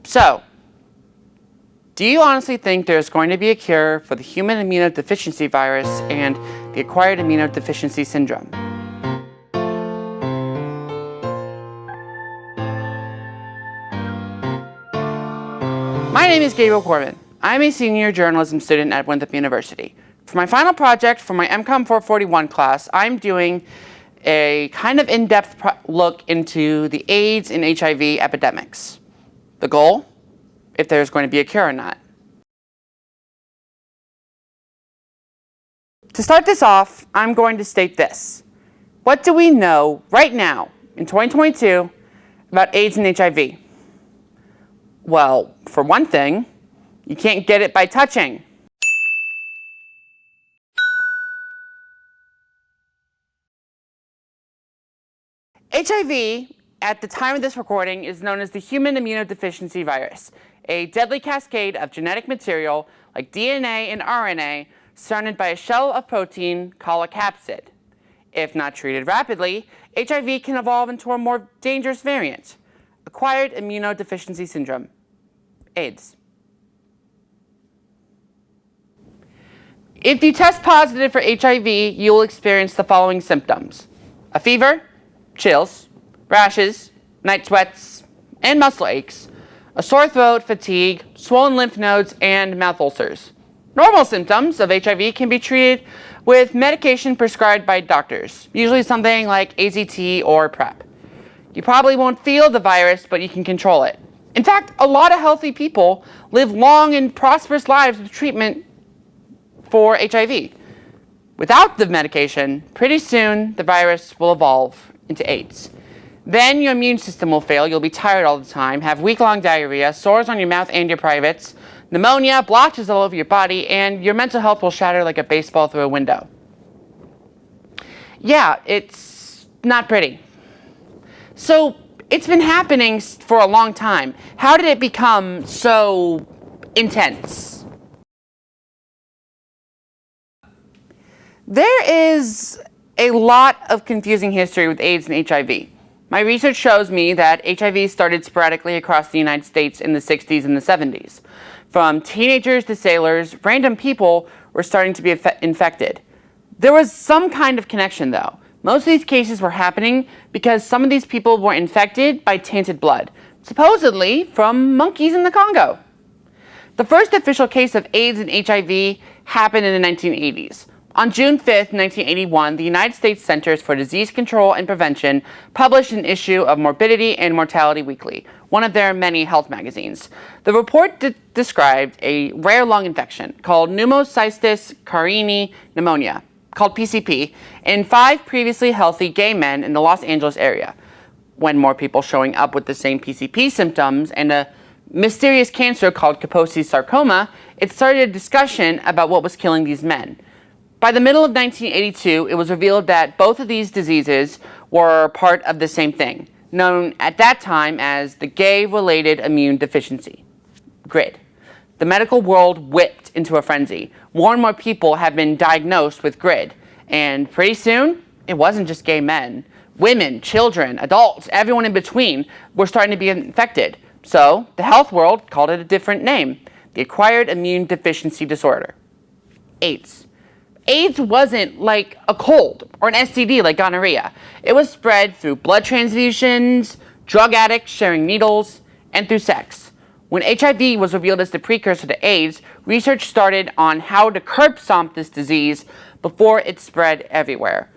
So, do you honestly think there's going to be a cure for the human immunodeficiency virus and the acquired immunodeficiency syndrome? My name is Gabriel Corbin. I'm a senior journalism student at Winthrop University. For my final project for my MCOM 441 class, I'm doing a kind of in-depth look into the AIDS and HIV epidemics. The goal? If there's going to be a cure or not. To start this off, I'm going to state this. What do we know right now, in 2022, about AIDS and HIV? Well, for one thing, you can't get it by touching. HIV, at the time of this recording, is known as the human immunodeficiency virus, a deadly cascade of genetic material like DNA and RNA surrounded by a shell of protein called a capsid. If not treated rapidly, HIV can evolve into a more dangerous variant, acquired immunodeficiency syndrome, AIDS. If you test positive for HIV, you will experience the following symptoms: a fever, chills, rashes, night sweats, and muscle aches, a sore throat, fatigue, swollen lymph nodes, and mouth ulcers. Normal symptoms of HIV can be treated with medication prescribed by doctors, usually something like AZT or PrEP. You probably won't feel the virus, but you can control it. In fact, a lot of healthy people live long and prosperous lives with treatment for HIV. Without the medication, pretty soon the virus will evolve into AIDS. Then your immune system will fail, you'll be tired all the time, have week-long diarrhea, sores on your mouth and your privates, pneumonia, blotches all over your body, and your mental health will shatter like a baseball through a window. Yeah, it's not pretty. So, it's been happening for a long time. How did it become so intense? There is a lot of confusing history with AIDS and HIV. My research shows me that HIV started sporadically across the United States in the 60s and the 70s. From teenagers to sailors, random people were starting to be infected. There was some kind of connection, though. Most of these cases were happening because some of these people were infected by tainted blood, supposedly from monkeys in the Congo. The first official case of AIDS and HIV happened in the 1980s. On June 5, 1981, the United States Centers for Disease Control and Prevention published an issue of Morbidity and Mortality Weekly, one of their many health magazines. The report described a rare lung infection called pneumocystis carinii pneumonia, called PCP, in 5 previously healthy gay men in the Los Angeles area. When more people showing up with the same PCP symptoms and a mysterious cancer called Kaposi's sarcoma, it started a discussion about what was killing these men. By the middle of 1982, it was revealed that both of these diseases were part of the same thing, known at that time as the gay-related immune deficiency, GRID. The medical world whipped into a frenzy. More and more people have been diagnosed with GRID, and pretty soon, it wasn't just gay men. Women, children, adults, everyone in between were starting to be infected. So, the health world called it a different name, the acquired immune deficiency disorder, AIDS. AIDS wasn't like a cold or an STD like gonorrhea. It was spread through blood transfusions, drug addicts sharing needles, and through sex. When HIV was revealed as the precursor to AIDS, research started on how to curb stomp this disease before it spread everywhere.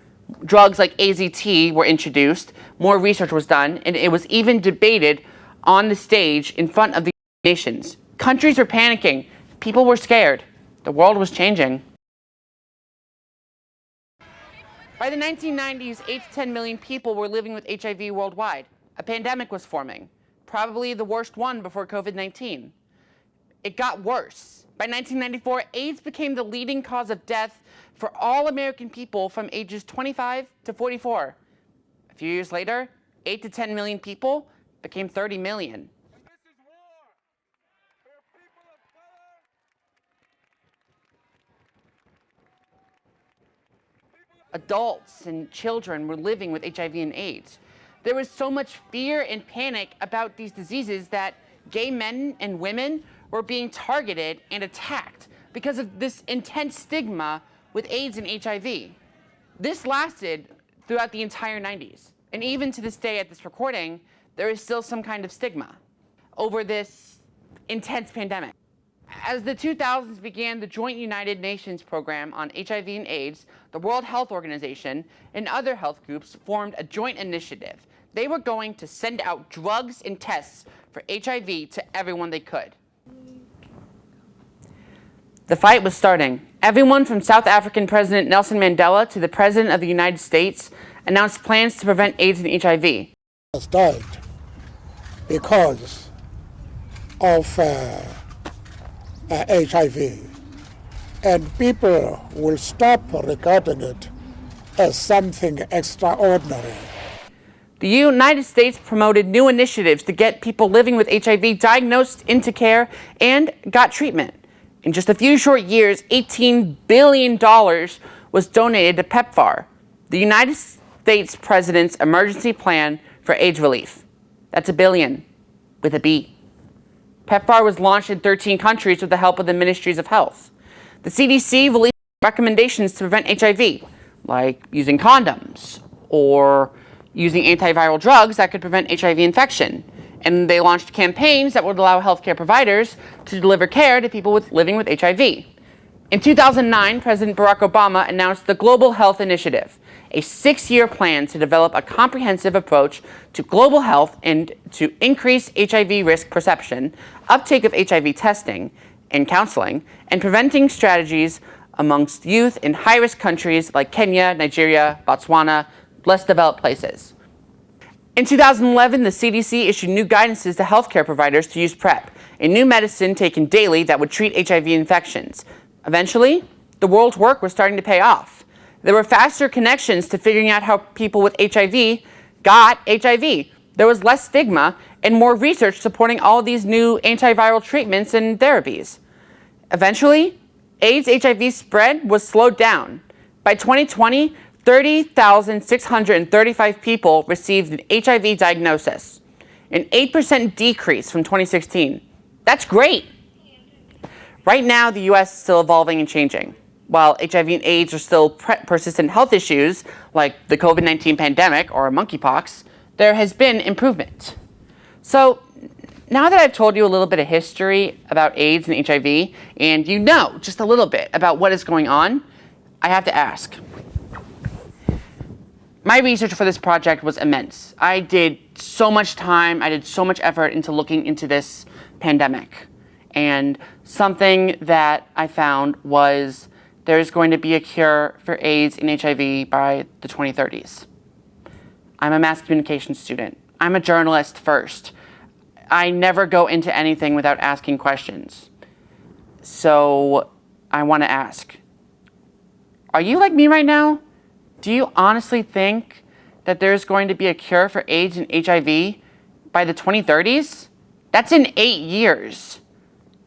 Drugs like AZT were introduced, more research was done, and it was even debated on the stage in front of the nations. Countries were panicking. People were scared. The world was changing. By the 1990s, 8 to 10 million people were living with HIV worldwide. A pandemic was forming, probably the worst one before COVID-19. It got worse. By 1994, AIDS became the leading cause of death for all American people from ages 25 to 44. A few years later, 8 to 10 million people became 30 million. Adults and children were living with HIV and AIDS. There was so much fear and panic about these diseases that gay men and women were being targeted and attacked because of this intense stigma with AIDS and HIV. This lasted throughout the entire 90s. And even to this day at this recording, there is still some kind of stigma over this intense pandemic. As the 2000s began, the Joint United Nations program on HIV and AIDS, the World Health Organization, and other health groups formed a joint initiative. They were going to send out drugs and tests for HIV to everyone they could. The fight was starting. Everyone from South African President Nelson Mandela to the President of the United States announced plans to prevent AIDS and HIV. Has died because of HIV, and people will stop regarding it as something extraordinary. The United States promoted new initiatives to get people living with HIV diagnosed, into care, and got treatment. In just a few short years, $18 billion was donated to PEPFAR, the United States President's emergency plan for AIDS relief. That's a billion, with a B. PEPFAR was launched in 13 countries with the help of the Ministries of Health. The CDC released recommendations to prevent HIV, like using condoms or using antiviral drugs that could prevent HIV infection. And they launched campaigns that would allow healthcare providers to deliver care to people living with HIV. In 2009, President Barack Obama announced the Global Health Initiative, a 6-year plan to develop a comprehensive approach to global health and to increase HIV risk perception, uptake of HIV testing and counseling, and preventing strategies amongst youth in high-risk countries like Kenya, Nigeria, Botswana, less developed places. In 2011, the CDC issued new guidances to healthcare providers to use PrEP, a new medicine taken daily that would treat HIV infections. Eventually, the world's work was starting to pay off. There were faster connections to figuring out how people with HIV got HIV. There was less stigma and more research supporting all these new antiviral treatments and therapies. Eventually, AIDS-HIV spread was slowed down. By 2020, 30,635 people received an HIV diagnosis, an 8% decrease from 2016. That's great. Right now, the U.S. is still evolving and changing. While HIV and AIDS are still persistent health issues, like the COVID-19 pandemic or monkeypox, there has been improvement. So now that I've told you a little bit of history about AIDS and HIV, and you know just a little bit about what is going on, I have to ask. My research for this project was immense. I did so much time, I did so much effort into looking into this pandemic. And something that I found was there's going to be a cure for AIDS and HIV by the 2030s. I'm a mass communication student. I'm a journalist first. I never go into anything without asking questions. So I want to ask, are you like me right now? Do you honestly think that there's going to be a cure for AIDS and HIV by the 2030s? That's in 8 years.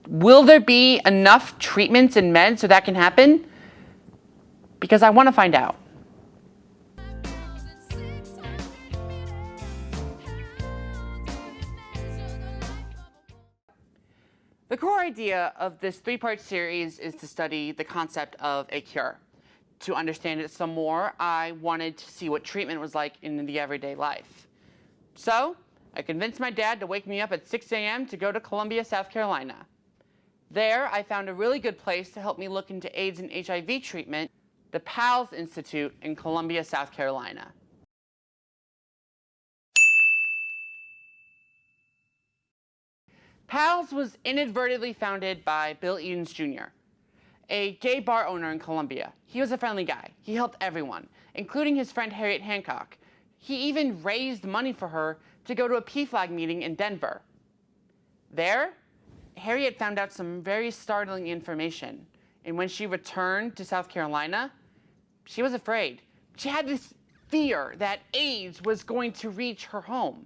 Will there be enough treatments and meds so that can happen? Because I want to find out. The core idea of this 3-part series is to study the concept of a cure. To understand it some more, I wanted to see what treatment was like in the everyday life. So I convinced my dad to wake me up at 6 a.m. to go to Columbia, South Carolina. There, I found a really good place to help me look into AIDS and HIV treatment, the PALS Institute in Columbia, South Carolina. PALS was inadvertently founded by Bill Edens Jr., a gay bar owner in Columbia. He was a friendly guy. He helped everyone, including his friend Harriet Hancock. He even raised money for her to go to a PFLAG meeting in Denver. There, Harriet found out some very startling information. And when she returned to South Carolina, she was afraid. She had this fear that AIDS was going to reach her home.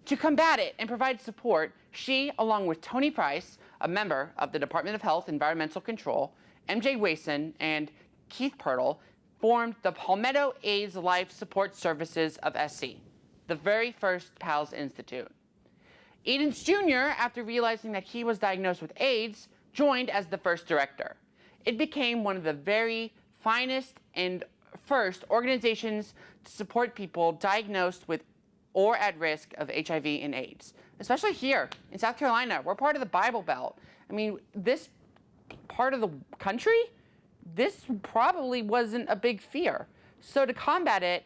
To combat it and provide support, she, along with Tony Price, a member of the Department of Health Environmental Control, MJ Wason, and Keith Pirtle, formed the Palmetto AIDS Life Support Services of SC, the very first PALS Institute. Edens Jr., after realizing that he was diagnosed with AIDS, joined as the first director. It became one of the very finest and first organizations to support people diagnosed with or at risk of HIV and AIDS, especially here in South Carolina. We're part of the Bible Belt. I mean, this part of the country, this probably wasn't a big fear. So to combat it,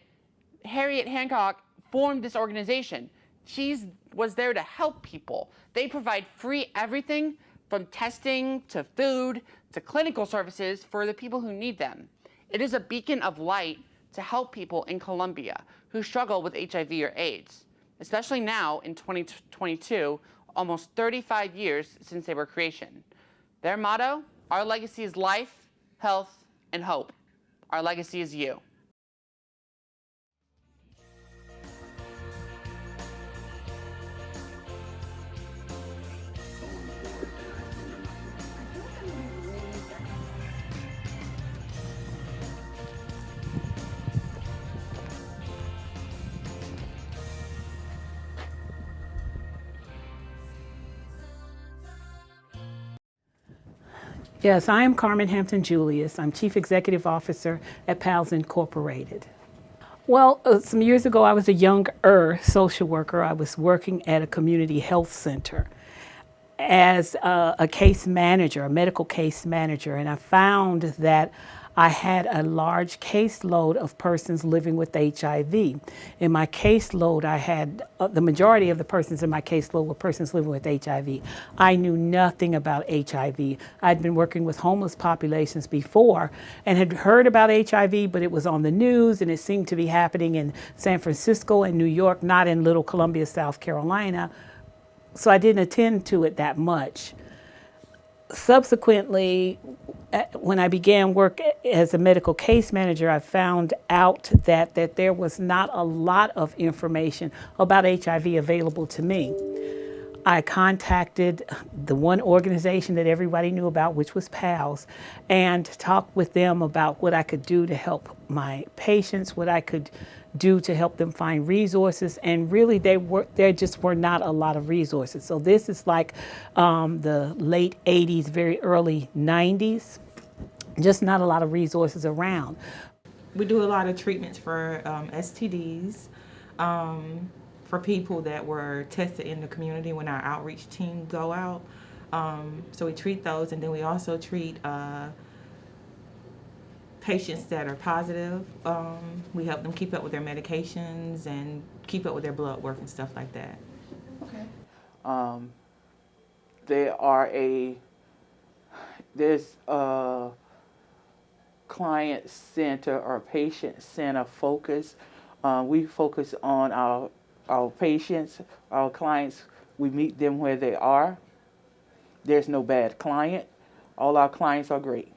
Harriet Hancock formed this organization. She was there to help people. They provide free everything from testing to food to clinical services for the people who need them. It is a beacon of light to help people in Colombia who struggle with HIV or AIDS, especially now in 2022, almost 35 years since their creation. Their motto, our legacy is life, health, and hope. Our legacy is you. Yes, I am Carmen Hampton Julius. I'm Chief Executive Officer at PALS Incorporated. Well, some years ago, I was a younger social worker. I was working at a community health center as a case manager, a medical case manager, and I found that I had a large caseload of persons living with HIV. In my caseload, I had the majority of the persons in my caseload were persons living with HIV. I knew nothing about HIV. I'd been working with homeless populations before and had heard about HIV, but it was on the news and it seemed to be happening in San Francisco and New York, not in Little Columbia, South Carolina. So I didn't attend to it that much. Subsequently, when I began work as a medical case manager, I found out that there was not a lot of information about HIV available to me. I contacted the one organization that everybody knew about, which was PALS, and talked with them about what I could do to help my patients, what I could do to help them find resources, and really there just were not a lot of resources. So this is like the late 80s, very early 90s, just not a lot of resources around. We do a lot of treatments for STDs, for people that were tested in the community when our outreach team go out. So we treat those, and then we also treat patients that are positive. We help them keep up with their medications and keep up with their blood work and stuff like that. Okay. There's a client center or patient center focus. We focus on our patients, our clients. We meet them where they are. There's no bad client. All our clients are great.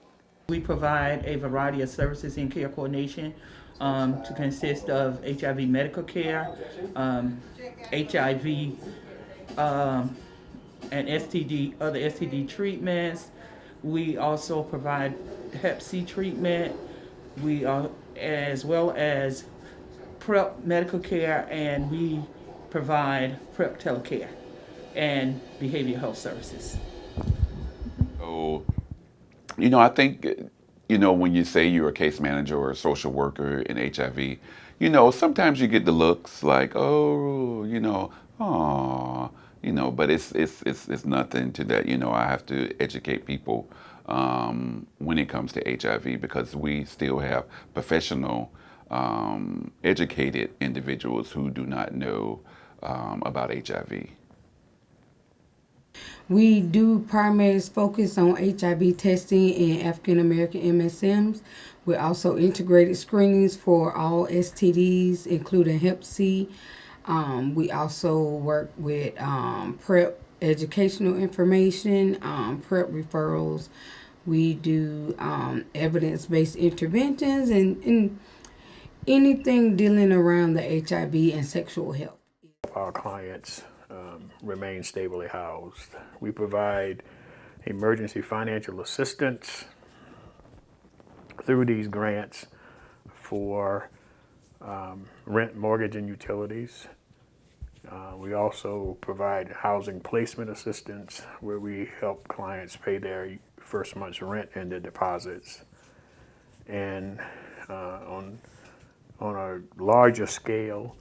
We provide a variety of services in care coordination to consist of HIV medical care, HIV and STD, other STD treatments. We also provide Hep C treatment. We are, as well as PrEP medical care, and we provide PrEP telecare and behavioral health services. So, I think, when you say you're a case manager or a social worker in HIV, sometimes you get the looks like, oh, aw, but it's nothing to that. I have to educate people when it comes to HIV, because we still have professional, educated individuals who do not know about HIV. We do primary focus on HIV testing in African American MSMs. We also integrated screenings for all STDs, including Hep C. We also work with PrEP educational information, PrEP referrals. We do evidence-based interventions and anything dealing around the HIV and sexual health. Our clients remain stably housed. We provide emergency financial assistance through these grants for rent, mortgage, and utilities. We also provide housing placement assistance where we help clients pay their first month's rent and their deposits. And on a larger scale,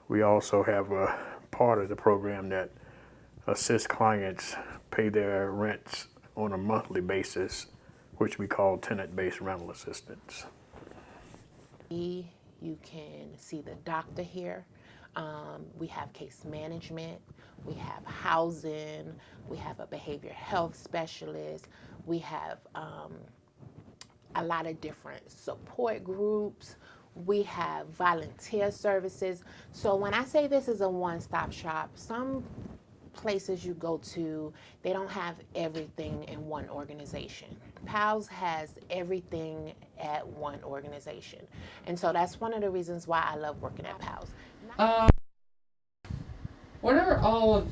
we also have a part of the program that assists clients pay their rents on a monthly basis, which we call tenant-based rental assistance. You can see the doctor here. We have case management, we have housing, we have a behavioral health specialist, we have a lot of different support groups, we have volunteer services. So when I say this is a one-stop shop, some places you go to, they don't have everything in one organization. PALS has everything at one organization. And so that's one of the reasons why I love working at PALS. What are all of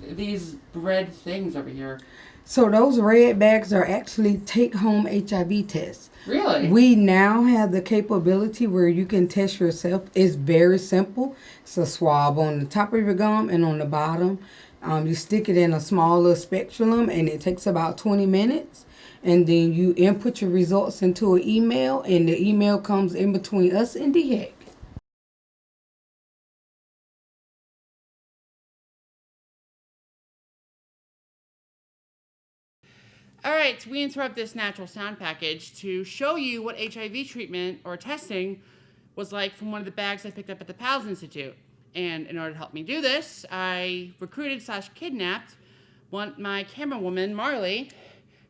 these red things over here? So those red bags are actually take-home HIV tests. Really? We now have the capability where you can test yourself. It's very simple. It's a swab on the top of your gum and on the bottom. You stick it in a small little spatula and it takes about 20 minutes. And then you input your results into an email, and the email comes in between us and DHEC. All right, we interrupt this natural sound package to show you what HIV treatment or testing was like from one of the bags I picked up at the PALS Institute. And in order to help me do this, I recruited/kidnapped my camera woman, Marley,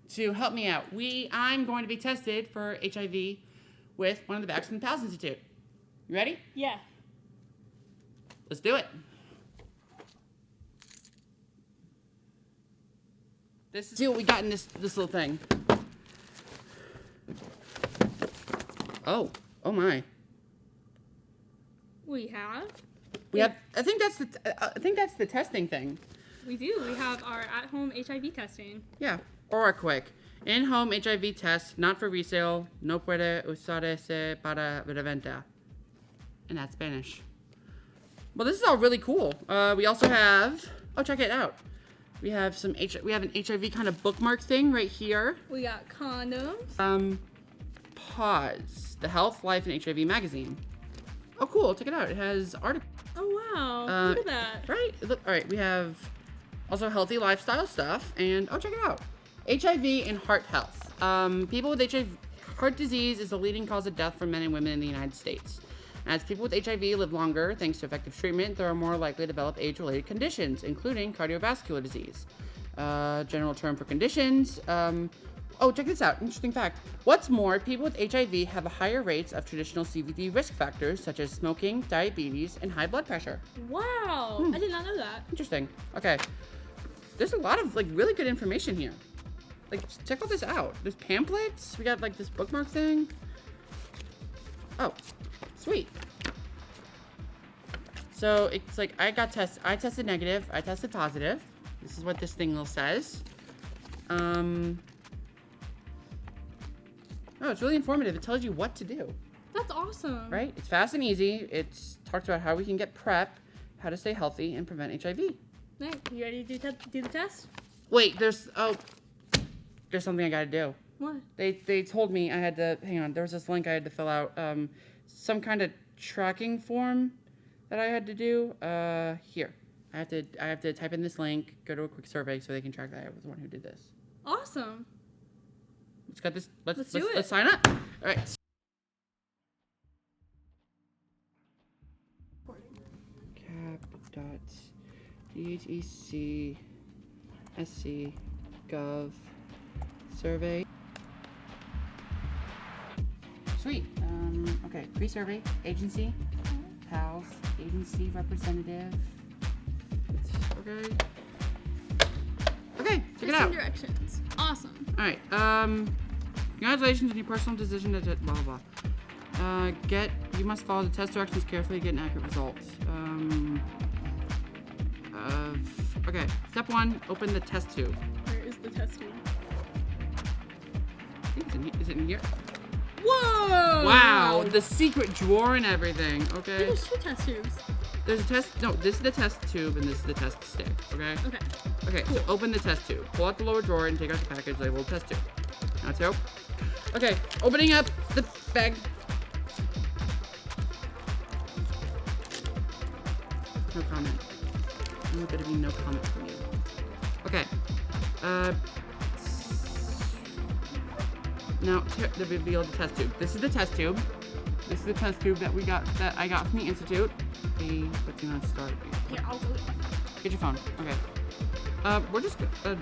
to help me out. I'm going to be tested for HIV with one of the bags from the PALS Institute. You ready? Yeah. Let's do it. See what we got in this little thing. Oh my. We have. I think that's the testing thing. We do. We have our at-home HIV testing. Yeah. Or quick. In-home HIV test, not for resale. No puede usarse para reventa. And that's Spanish. Well, this is all really cool. We also have. Oh, check it out. We have an HIV kind of bookmark thing right here. We got condoms. Pause. The Health, Life, and HIV magazine. Oh, cool. Check it out. It has articles. Oh, wow. Look at that. Right? All right. We have also healthy lifestyle stuff. And, check it out. HIV and heart health. People with HIV, heart disease is the leading cause of death for men and women in the United States. As people with HIV live longer, thanks to effective treatment, they are more likely to develop age-related conditions, including cardiovascular disease. General term for conditions. Check this out. Interesting fact. What's more, people with HIV have higher rates of traditional CVD risk factors, such as smoking, diabetes, and high blood pressure. Wow. I did not know that. Interesting. Okay. There's a lot of, really good information here. Check all this out. There's pamphlets. We got, this bookmark thing. Oh. Sweet. So it's I tested negative, I tested positive. This is what this thing says. It's really informative. It tells you what to do. That's awesome. Right? It's fast and easy. It talks about how we can get PrEP, how to stay healthy, and prevent HIV. Nice. You ready to do the test? Wait, there's something I gotta do. What? They told me I had to, hang on, there was this link I had to fill out. Some kind of tracking form that I had to do. Here, I have to type in this link, go to a quick survey so they can track that I was the one who did this. Awesome. Let's get this. Let's do it. Let's sign up. All right. cap.dhec.sc.gov survey. Sweet. Okay. Pre-survey agency, PALS agency representative. Okay. Okay. Check it out. Directions. Awesome. All right. Congratulations on your personal decision to blah blah blah. You must follow the test directions carefully to get an accurate results. Okay. Step 1: open the test tube. Where is the test tube? I think is it in here? Whoa! Wow, the secret drawer and everything. Okay. There's 2 test tubes. there's a test. No, this is the test tube and this is the test stick. Okay. Okay. Okay. So open the test tube. Pull out the lower drawer and take out the package labeled test tube. Now tube. Okay. Opening up the bag. No comment. There's gonna be no comment from you. Okay. Now reveal the test tube. This is the test tube. This is the test tube that I got from the Institute. But do not start. Here, I'll go. Get your phone. Okay. We're just gonna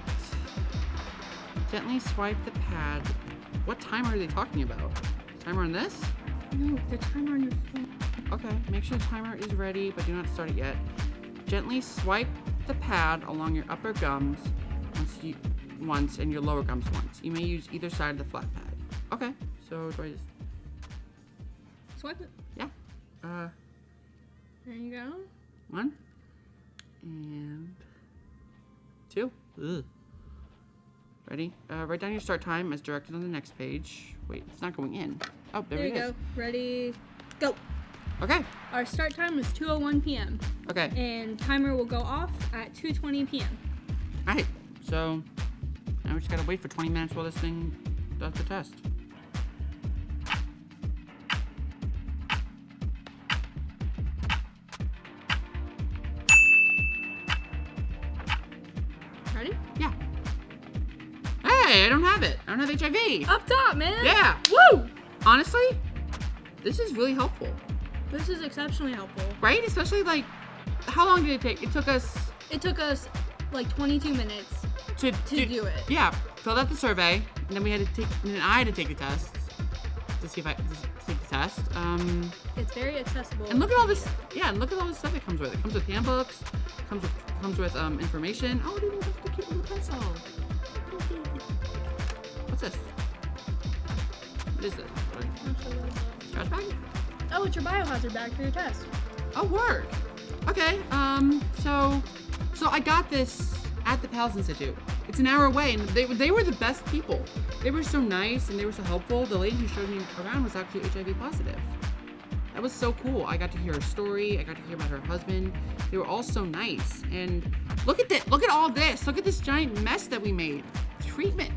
gently swipe the pad. What timer are they talking about? Timer on this? No, the timer on your phone. Okay. Make sure the timer is ready, but do not start it yet. Gently swipe the pad along your upper gums once and your lower gums once. You may use either side of the flat pad. Okay. So do I just Swipe it. yeah. There you go. 1 and 2. Ugh. Ready? Write down your start time as directed on the next page. Wait, it's not going in. Oh, there There it you is. go. Ready, go. Okay. Our start time is 2:01 p.m. Okay. and timer will go off at 2:20 p.m. All right. So now we just gotta wait for 20 minutes while this thing does the test. Ready? Yeah. Hey, I don't have it. I don't have HIV. Up top, man. Yeah. Woo! Honestly, this is really helpful, This is exceptionally helpful. right? Especially like, how long did it take? It took us It took us like 22 minutes to do it. Yeah, filled out the survey, and then I had to take the test to see if I to take the test. It's very accessible. And look at all this. Yeah, and look at all this stuff it comes with. It comes with handbooks. Comes with information. Oh, it even comes with a cute little pencil. What's this? What is this? Trash bag? Oh, it's your biohazard bag for your test. Oh, word. Okay. So I got this at the PALS Institute. It's an hour away, and they were the best people. They were so nice and they were so helpful. The lady who showed me around was actually HIV positive. That was so cool. I got to hear her story. I got to hear about her husband. They were all so nice. And look at this. Look at all this. Look at this giant mess that we made. Treatment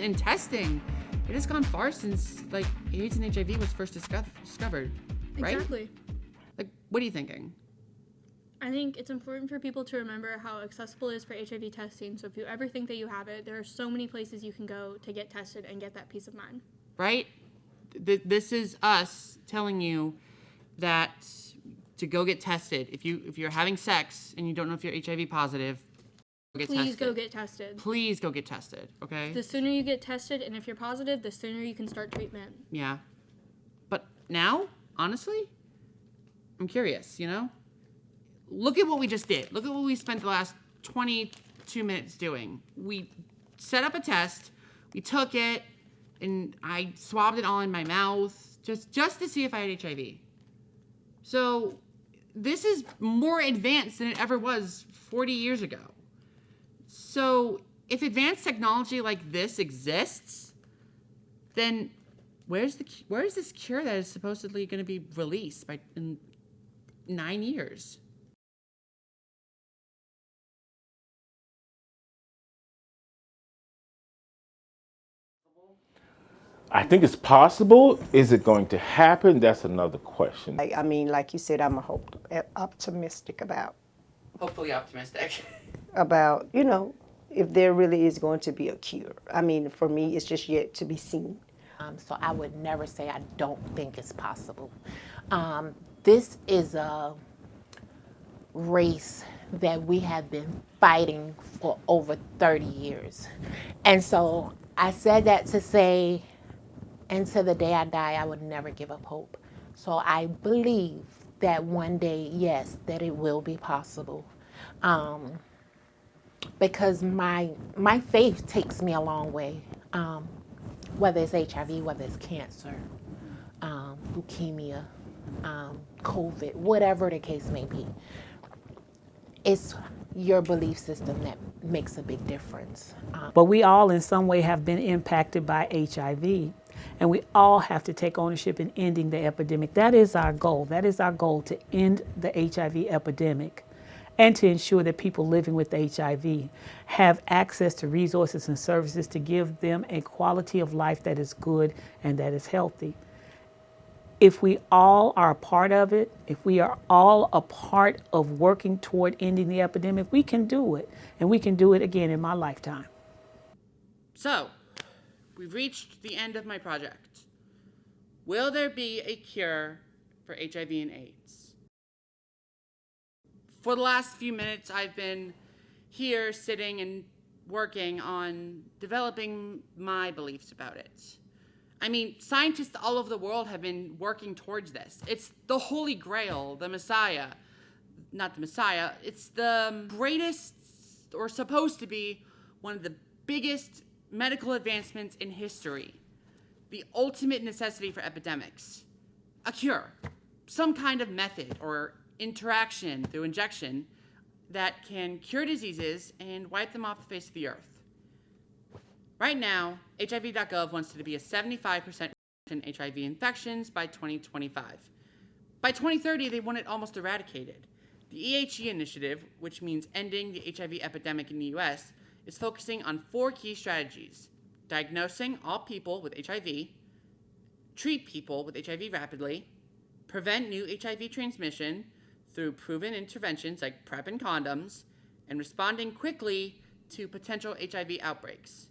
and testing. It has gone far since like AIDS and HIV was first discovered, right? Exactly. Like, what are you thinking? I think it's important for people to remember how accessible it is for HIV testing. So if you ever think that you have it, there are so many places you can go to get tested and get that peace of mind. Right? This is us telling you that to go get tested. If you're having sex and you don't know if you're HIV positive, Please go get tested. Please go get tested, okay? The sooner you get tested, and if you're positive, the sooner you can start treatment. Yeah. But now, honestly, I'm curious, Look at what we just did. Look at what we spent the last 22 minutes doing. We set up a test, we took it, and I swabbed it all in my mouth just to see if I had HIV. So this is more advanced than it ever was 40 years ago. So if advanced technology like this exists, then where is this cure that is supposedly going to be released in 9 years? I think it's possible. Is it going to happen? That's another question. I mean, like you said, I'm optimistic Hopefully optimistic. about, if there really is going to be a cure. I mean, for me, it's just yet to be seen. So I would never say I don't think it's possible. This is a race that we have been fighting for over 30 years. And so I said that to say, until the day I die, I would never give up hope. So I believe that one day, yes, that it will be possible. Because my faith takes me a long way. Whether it's HIV, whether it's cancer, leukemia, COVID, whatever the case may be. It's your belief system that makes a big difference. But we all in some way have been impacted by HIV. And we all have to take ownership in ending the epidemic. That is our goal. That is our goal, to end the HIV epidemic and to ensure that people living with HIV have access to resources and services to give them a quality of life that is good and that is healthy. If we all are a part of it, if we are all a part of working toward ending the epidemic, we can do it. And we can do it again in my lifetime. So, we've reached the end of my project. Will there be a cure for HIV and AIDS? For the last few minutes, I've been here sitting and working on developing my beliefs about it. I mean, scientists all over the world have been working towards this. It's the Holy Grail, the Messiah. Not the Messiah, it's the greatest, or supposed to be, one of the biggest medical advancements in history. The ultimate necessity for epidemics. A cure. Some kind of method or interaction through injection that can cure diseases and wipe them off the face of the earth. Right now, hiv.gov wants it to be a 75% in HIV infections by 2025. By 2030, they want it almost eradicated. The EHE initiative, which means ending the HIV epidemic in the US, is focusing on 4 key strategies: diagnosing all people with HIV, treat people with HIV rapidly, prevent new HIV transmission through proven interventions like PrEP and condoms, and responding quickly to potential HIV outbreaks.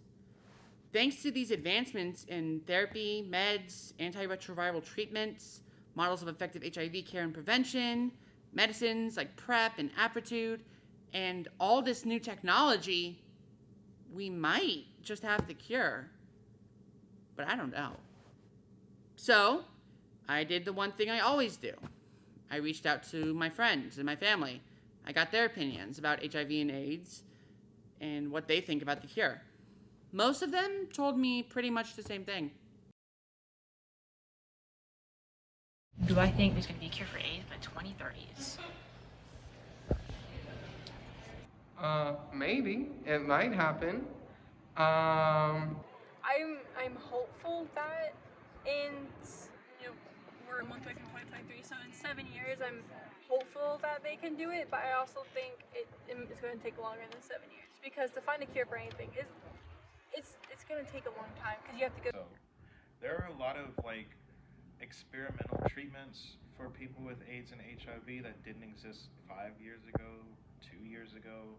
Thanks to these advancements in therapy, meds, antiretroviral treatments, models of effective HIV care and prevention, medicines like PrEP and Apretude, and all this new technology, we might just have the cure. But I don't know. So, I did the one thing I always do. I reached out to my friends and my family. I got their opinions about HIV and AIDS and what they think about the cure. Most of them told me pretty much the same thing. Do I think there's going to be a cure for AIDS by 2030s? Maybe. It might happen. I'm hopeful that we're a month away from 2023, so in 7 years, I'm hopeful that they can do it, but I also think it's going to take longer than 7 years, because to find a cure for anything it's going to take a long time, because you have to go. So there are a lot of experimental treatments for people with AIDS and HIV that didn't exist 5 years ago, 2 years ago,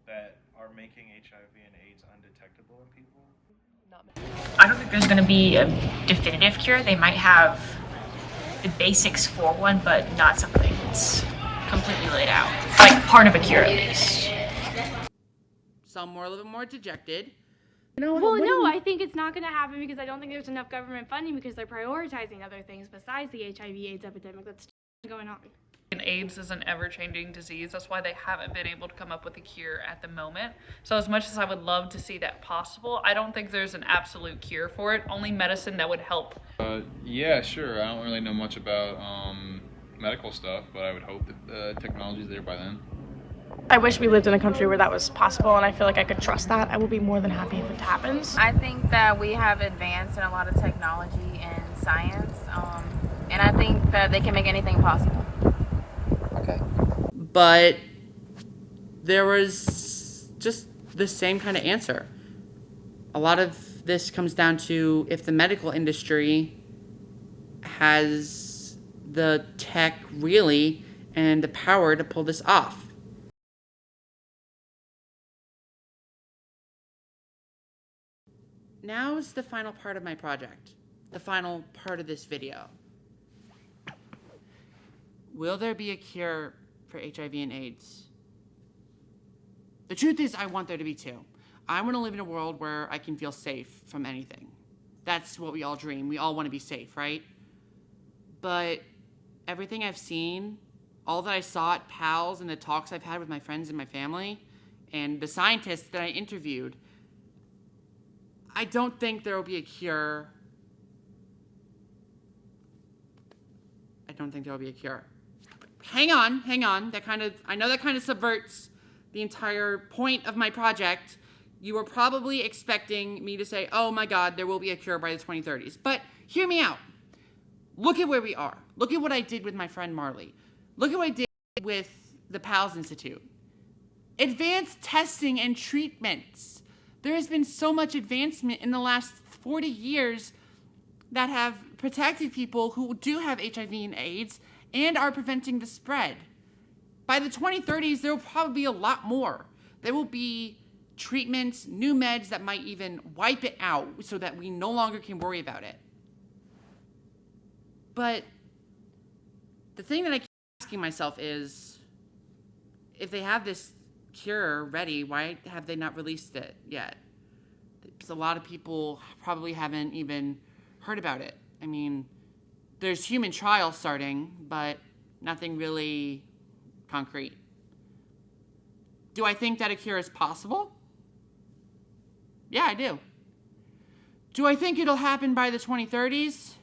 that are making HIV and AIDS undetectable in people. I don't think there's going to be a definitive cure. They might have the basics for one, but not something that's completely laid out. Like part of a cure, at least. Some were a little bit more dejected. Well, no, I think it's not going to happen because I don't think there's enough government funding, because they're prioritizing other things besides the HIV/AIDS epidemic that's going on. And AIDS is an ever-changing disease. That's why they haven't been able to come up with a cure at the moment. So as much as I would love to see that possible, I don't think there's an absolute cure for it. Only medicine that would help. Yeah, sure. I don't really know much about medical stuff, but I would hope that the technology's there by then. I wish we lived in a country where that was possible, and I feel like I could trust that. I will be more than happy if it happens. I think that we have advanced in a lot of technology and science, and I think that they can make anything possible. Okay. But there was just the same kind of answer. A lot of this comes down to if the medical industry has the tech really and the power to pull this off. Now is the final part of my project, the final part of this video. Will there be a cure for HIV and AIDS? The truth is, I want there to be too. I want to live in a world where I can feel safe from anything. That's what we all dream. We all want to be safe, right? But everything I've seen, all that I saw at PALS and the talks I've had with my friends and my family, and the scientists that I interviewed, I don't think there will be a cure. I don't think there will be a cure. Hang on. I know that kind of subverts the entire point of my project. You are probably expecting me to say, oh my God, there will be a cure by the 2030s. But hear me out. Look at where we are. Look at what I did with my friend Marley. Look at what I did with the PALS Institute. Advanced testing and treatments. There has been so much advancement in the last 40 years that have protected people who do have HIV and AIDS and are preventing the spread. By the 2030s, there will probably be a lot more. There will be treatments, new meds that might even wipe it out so that we no longer can worry about it. But the thing that I keep asking myself is, if they have this cure ready, why have they not released it yet? Because a lot of people probably haven't even heard about it. I mean, there's human trials starting, but nothing really concrete. Do I think that a cure is possible? Yeah, I do. Do I think it'll happen by the 2030s?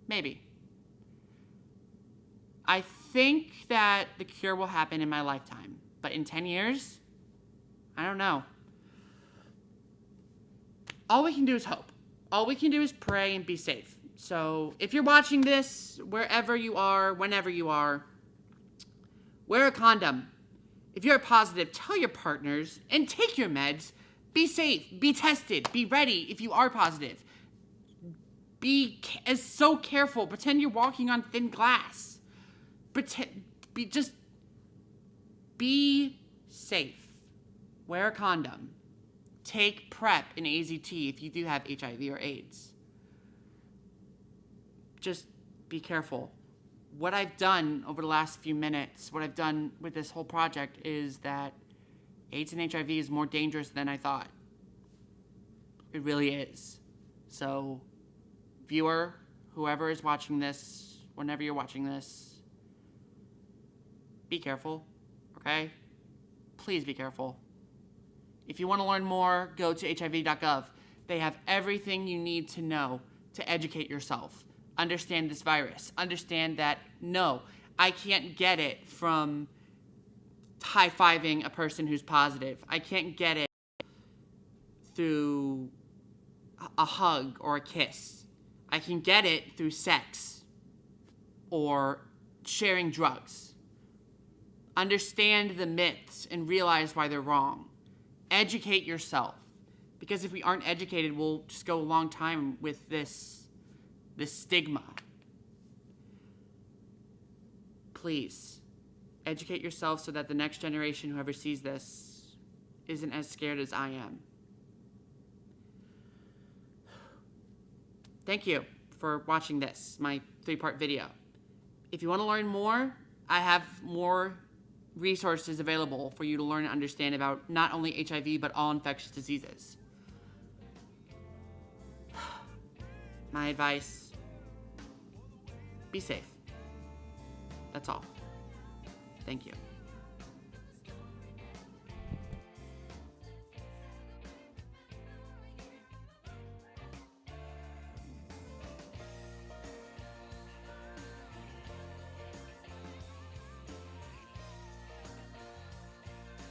Maybe. I think that the cure will happen in my lifetime, but in 10 years, I don't know. All we can do is hope. All we can do is pray and be safe. So if you're watching this, wherever you are, whenever you are, wear a condom. If you're positive, tell your partners and take your meds. Be safe, be tested, be ready if you are positive. Be so careful. Pretend you're walking on thin glass. Be safe. Wear a condom. Take PrEP and AZT if you do have HIV or AIDS. Just be careful. What I've done over the last few minutes, what I've done with this whole project is that AIDS and HIV is more dangerous than I thought. It really is. So, viewer, whoever is watching this, whenever you're watching this, be careful, okay? Please be careful. If you want to learn more, go to hiv.gov. They have everything you need to know to educate yourself. Understand this virus. Understand that, no, I can't get it from high-fiving a person who's positive. I can't get it through a hug or a kiss. I can get it through sex or sharing drugs. Understand the myths and realize why they're wrong. Educate yourself. Because if we aren't educated, we'll just go a long time with this stigma. Please, educate yourself so that the next generation, whoever sees this, isn't as scared as I am. Thank you for watching this, my 3-part video. If you want to learn more, I have more resources available for you to learn and understand about not only HIV, but all infectious diseases. My advice, be safe. That's all. Thank you.